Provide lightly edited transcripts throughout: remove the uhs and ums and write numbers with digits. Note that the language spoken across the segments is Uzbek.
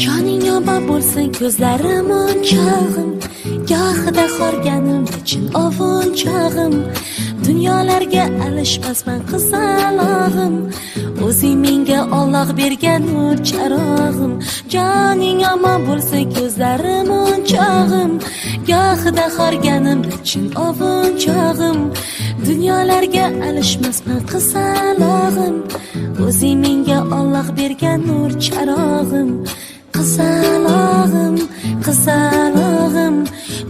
Joning yomon bo'lsin ko'zlarim o'nchog'im, gohida xorganim için ovunchog'im. Dunyolarga alishmasman qizalog'im, o'zing menga Alloh bergan nur charog'im. Joning yomon bo'lsin ko'zlarim o'nchog'im, gohida xorganim için ovunchog'im. Dunyolarga alishmasman qizalog'im, o'zing menga Alloh bergan nur charog'im. Qizalog'im, qizalog'im,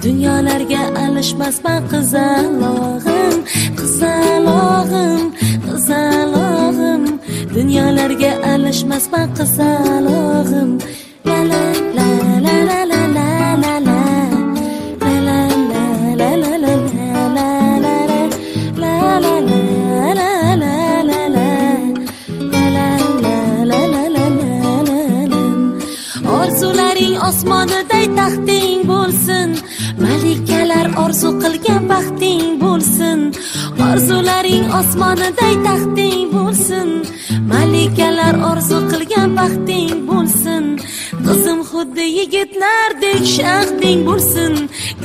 dunyolarga alishmasman qizalog'im. Qizalog'im, qizalog'im, dunyolarga alishmasman qizalog'im. La la la la la la la la la la la la la la la osmoniday taxting bo'lsin, malikalar orzu qilgan baxting bo'lsin. Orzularing osmoniday taxting bo'lsin, malikalar orzu qilgan baxting bo'lsin. Qizim xuddi yigitlardek shaxting bo'lsin,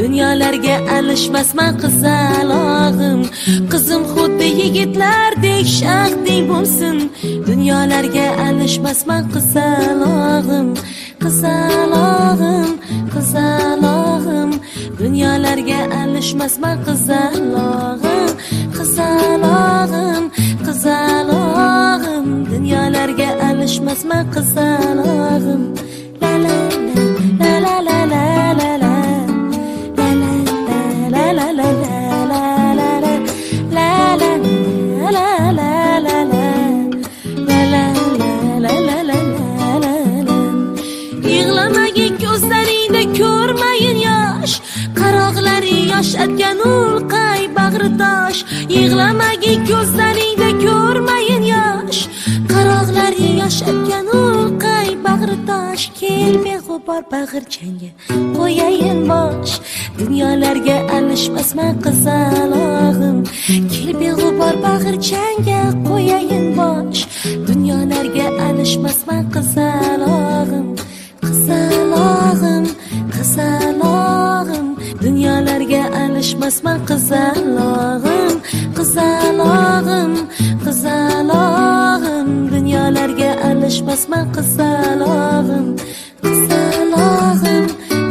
dunyolarga alishmasman qizalog'im. Qizim xuddi yigitlardek shaxting bo'lsin, dunyolarga alishmasman qizalog'im. Qizalog'im, qizalog'im, dunyolarga alishmasman qizalog'im. Qizalog'im, qizalog'im, dunyolarga alishmasman qizalog'im. La la la la la la la la la la la la la ko'rmayin yosh, qaroqlari yosh atgan ulqay bag'ridosh. Yig'lamagin ko'zlaringda ko'rmayin yosh, qaroqlari yosh atgan ulqay bag'ridosh. Kel beg'ubor bag'irchangga qo'yayin bosh, dunyolarga alishmasman qizalog'im. Kel beg'ubor bag'irchangga qo'yayin bosh, dunyolarga alishmasman qizalog'im. Qizalog'im, qizalog'im, dunyolarga alishmasman qizalog'im. Qizalog'im, qizalog'im, dunyolarga alishmasman qizalog'im. Qizalog'im,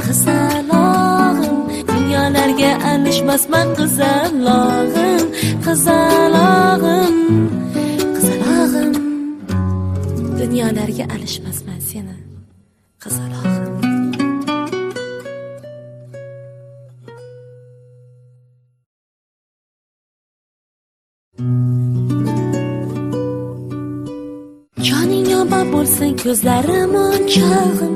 qizalog'im, dunyolarga alishmasman qizalog'im. Qizalog'im, qizalog'im, dunyolarga alishmasman seni qizalog'im. Joning yomon bo'lsin ko'zlarim o'nchog'im,